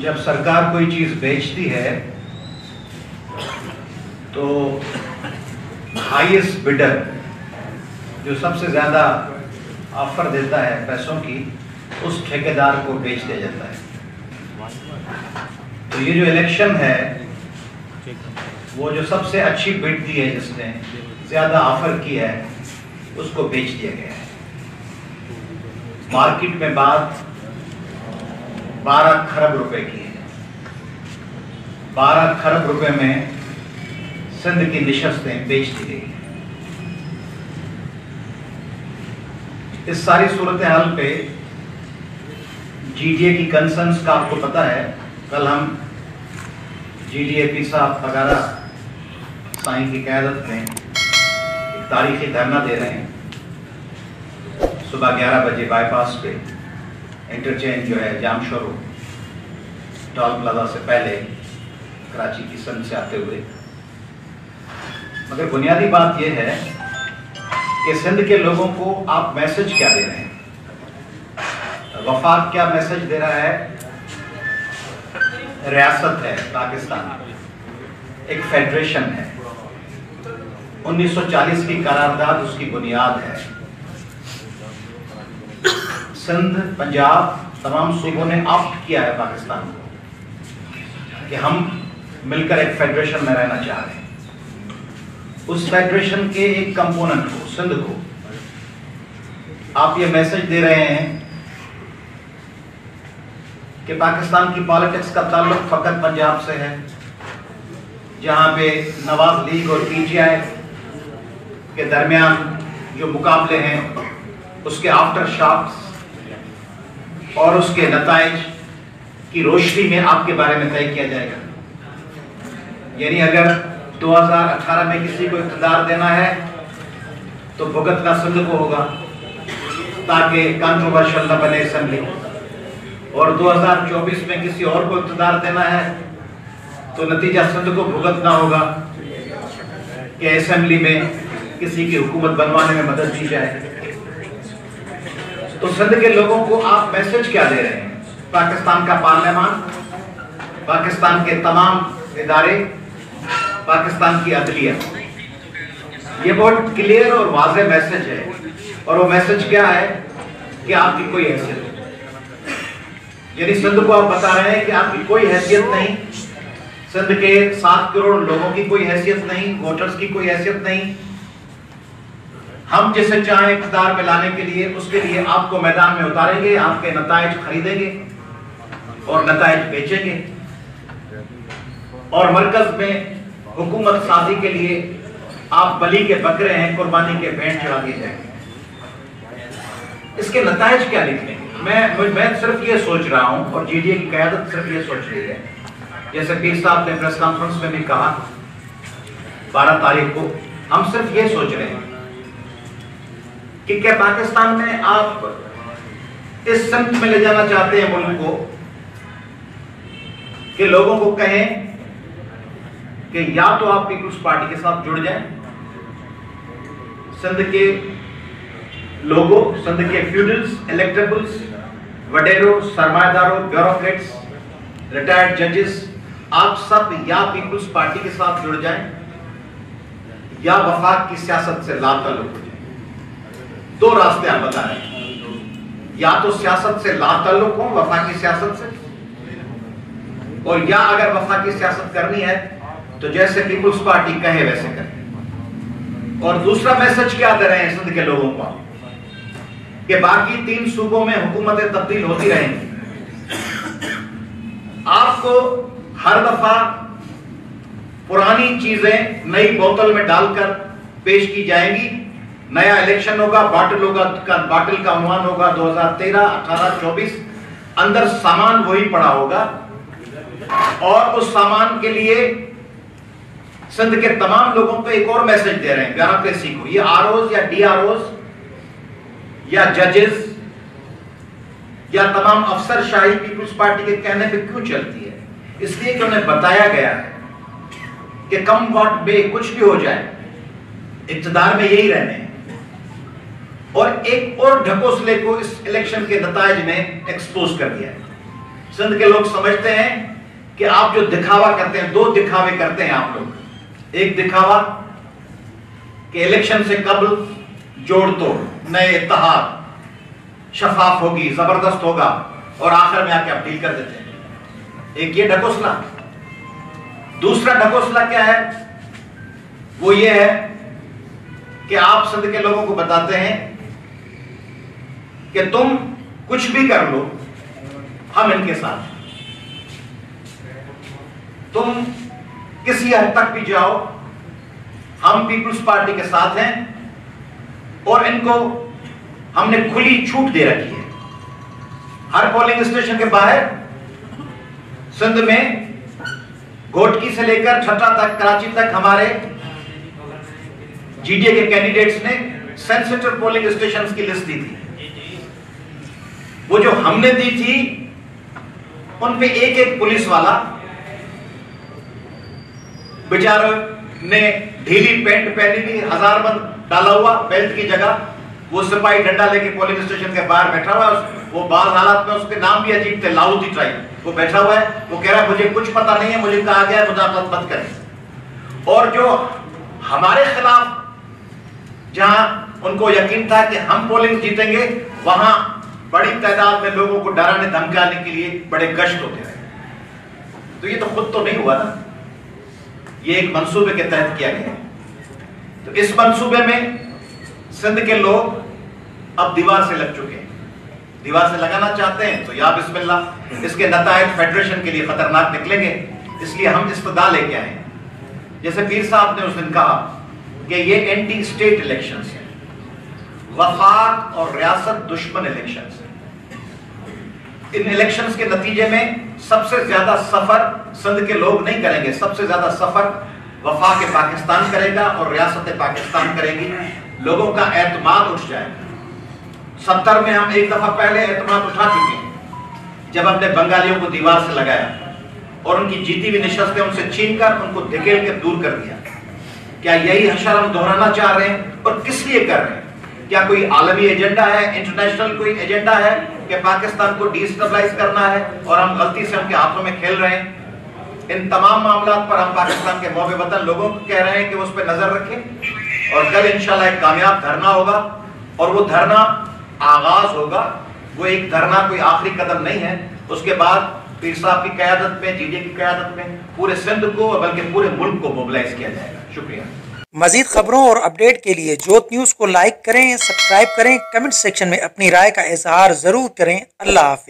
जब सरकार कोई चीज बेचती है तो हाईएस्ट बिडर जो सबसे ज्यादा ऑफर देता है पैसों की, उस ठेकेदार को बेच दिया जाता है। तो ये जो इलेक्शन है वो जो सबसे अच्छी बिड दी है, जिसने ज्यादा ऑफर की है, उसको बेच दिया गया है। मार्केट में बात 12 खरब रुपए की है। 12 खरब रुपए में सिंध की नशस्तें बेच दी गई हैं। इस सारी सूरत हाल पे जीडीए की कंसर्न्स का आपको पता है। कल हम जीडीएपी साहब वगैरह साईं की क़यादत में एक तारीखी धरना दे रहे हैं। सुबह 11 बजे बाईपास पे इंटरचेंज जो है जाम शुरू टोल प्लाजा से पहले कराची की सिंध से आते हुए। मगर बुनियादी बात यह है कि सिंध के लोगों को आप मैसेज क्या दे रहे हैं? वफाक क्या मैसेज दे रहा है? रियासत है पाकिस्तान, एक फेडरेशन है, 1940 की करारदाद उसकी बुनियाद है। सिंध, पंजाब, तमाम सूबों ने ऑप्ट किया है पाकिस्तान को कि हम मिलकर एक फेडरेशन में रहना चाह रहे हैं। उस फेडरेशन के एक कंपोनेंट को, सिंध को, आप ये मैसेज दे रहे हैं कि पाकिस्तान की पॉलिटिक्स का ताल्लुक फकत पंजाब से है, जहां पे नवाज लीग और पीटीआई के दरमियान जो मुकाबले हैं उसके आफ्टर शॉक्स और उसके नताइज की रोशनी में आपके बारे में तय किया जाएगा। यानी अगर 2018 में किसी को इक़्तिदार देना है तो भुगतना सिंध को होगा ताकि कंट्रोवर्शियल न बने असेंबली, और 2024 में किसी और को इक़्तिदार देना है तो नतीजा सिंध को भुगतना होगा कि असेंबली में किसी की हुकूमत बनवाने में मदद दी जाए। तो सिंध के लोगों को आप मैसेज क्या दे रहे हैं? पाकिस्तान का पार्लियामान, पाकिस्तान के तमाम इदारे, पाकिस्तान की अदलिया, ये बहुत क्लियर और वाज़ेह मैसेज है। और वो मैसेज क्या है कि आपकी कोई हैसियत नहीं। यानी सिंध को आप बता रहे हैं कि आपकी कोई हैसियत नहीं, सिंध के 7 करोड़ लोगों की कोई हैसियत नहीं, वोटर्स की कोई हैसियत नहीं। हम जिसे चाहें इक़्तिदार में लाने के लिए, उसके लिए आपको मैदान में उतारेंगे, आपके नताइज खरीदेंगे और नताइज बेचेंगे, और मरकज में हुकूमत साजी के लिए आप बली के बकरे हैं, कुर्बानी के भेंट चढ़ा दिए जाएंगे। इसके नताइज क्या निकलेंगे? मैं सिर्फ ये सोच रहा हूं, और जीडीए की क़यादत सिर्फ ये सोच रही है, जैसे पीर साहब ने प्रेस कॉन्फ्रेंस में भी कहा 12 तारीख को, हम सिर्फ ये सोच रहे हैं कि क्या पाकिस्तान में आप इस सिमत में ले जाना चाहते हैं मुल्क को कि लोगों को कहें कि या तो आप पीपुल्स पार्टी के साथ जुड़ जाएं, सिंध के लोगों, सिंध के फ्यूडल्स, इलेक्टेबल्स, वडेरों, सरमायादारों, ब्यूरोक्रेट्स, रिटायर्ड जजेस, आप सब या पीपुल्स पार्टी के साथ जुड़ जाएं या वफाक की सियासत से लाताल्लुक हो जाएं। 2 रास्ते आप बता रहे हैं, या तो सियासत से लाताल्लुक हो, वफाकी सियासत से, और या अगर वफाकी सियासत करनी है तो जैसे पीपुल्स पार्टी कहे वैसे करें। और दूसरा मैसेज क्या दे रहे हैं सिंध के लोगों को कि बाकी 3 सूबों में हुकूमतें तब्दील होती रहेंगी, आपको हर दफा पुरानी चीजें नई बोतल में डालकर पेश की जाएंगी। नया इलेक्शन होगा, बाटल होगा, बाटल का उन्वान होगा 2013, 18, 24, अंदर सामान वही पड़ा होगा, और उस सामान के लिए सिंध के तमाम लोगों को एक और मैसेज दे रहे हैं ब्यूरोक्रेसी को। ये आरओज या डीआरओज या जजेस या तमाम अफसरशाही पीपुल्स पार्टी के कहने पे क्यों चलती है? इसलिए कि उन्हें बताया गया है कि कम वोट में कुछ भी हो जाए, इक़्तिदार में यही रहने हैं। और एक और ढकोसले को इस इलेक्शन के नताइज ने एक्सपोज कर दिया है सिंध के लोग समझते हैं कि आप जो दिखावा करते हैं, दो दिखावे करते हैं आप लोग। एक दिखावा कि इलेक्शन से कबल जोड़ तोड़, नए इत्तेहाद, शफाफ होगी, जबरदस्त होगा, और आखिर में आके आप डील कर देते हैं। एक ये ढकोसला। दूसरा ढकोसला क्या है? वो ये है कि आप सिंध के लोगों को बताते हैं कि तुम कुछ भी कर लो, हम इनके साथ, तुम किसी हद तक भी जाओ, हम पीपुल्स पार्टी के साथ हैं, और इनको हमने खुली छूट दे रखी है। हर पोलिंग स्टेशन के बाहर सिंध में घोटकी से लेकर छठा तक, कराची तक हमारे जीडीए के कैंडिडेट्स ने सेंसिटिव पोलिंग स्टेशंस की लिस्ट दी थी। वो जो हमने दी थी उन पे एक एक पुलिस वाला बेचारों ने ढीली पैंट पहनी हुई, हजारबंद डाला हुआ बेल्ट की जगह, वो सिपाही डंडा लेके पोलिंग स्टेशन के बाहर बैठा हुआ है। वो बाल हालात में, उसके नाम भी अजीब थे, लाहौती ट्राइब, वो बैठा हुआ है। वो कह रहा है मुझे कुछ पता नहीं है, मुझे कहा गया मुदाखलत मत करें। और जो हमारे खिलाफ, जहां उनको यकीन था कि हम पोलिंग जीतेंगे, वहां बड़ी तादाद में लोगों को डराने धमकाने के लिए बड़े गश्त होते रहे। तो ये तो खुद तो नहीं हुआ ना, ये एक मंसूबे के तहत किया गया। तो इस मंसूबे में सिंध के लोग अब दीवार से लग चुके हैं, दीवार से लगाना चाहते हैं, तो या बिस्मिल्लाह, इसके नतायज फेडरेशन के लिए खतरनाक निकलेंगे। इसलिए हम इस्तदा लेके आए। जैसे पीर साहब ने उस दिन कहा कि ये एंटी स्टेट इलेक्शंस हैं, वफाक और रियासत दुश्मन इलेक्शंस हैं। इन इलेक्शंस के नतीजे में सबसे ज्यादा सफर सिंध के लोग नहीं करेंगे, सबसे ज्यादा सफर वफाक पाकिस्तान करेगा और रियासत पाकिस्तान करेगी। लोगों का एतमाद उठ जाएगा। 70 में हम एक दफा पहले एतमाद उठा चुके हैं, जब हमने बंगालियों को दीवार से लगाया और उनकी जीती हुई निशस्तें उनसे छीनकर उनको धकेल कर दूर कर दिया। क्या यही हशर हम दोहराना चाह रहे हैं? और किस लिए कर रहे हैं? क्या कोई आलमी एजेंडा है, इंटरनेशनल कोई एजेंडा है कि पाकिस्तान को डिस्टेबलाइज करना है और हम गलती से उनके हाथों में खेल रहे हैं? इन तमाम मामलों पर हम पाकिस्तान के मौके वतन लोगों को कह रहे हैं कि उस पर नजर रखें, और कल इंशाल्लाह एक कामयाब धरना होगा। और वो धरना आगाज होगा, वो एक धरना कोई आखिरी कदम नहीं है। उसके बाद पीर साहब की क़यादत में, जीडीए की क़यादत में पूरे सिंध को बल्कि पूरे मुल्क को मोबिलाइज किया जाएगा। शुक्रिया। मजीद खबरों और अपडेट के लिए जोत न्यूज़ को लाइक करें, सब्सक्राइब करें, कमेंट सेक्शन में अपनी राय का इजहार जरूर करें। अल्लाह हाफिज।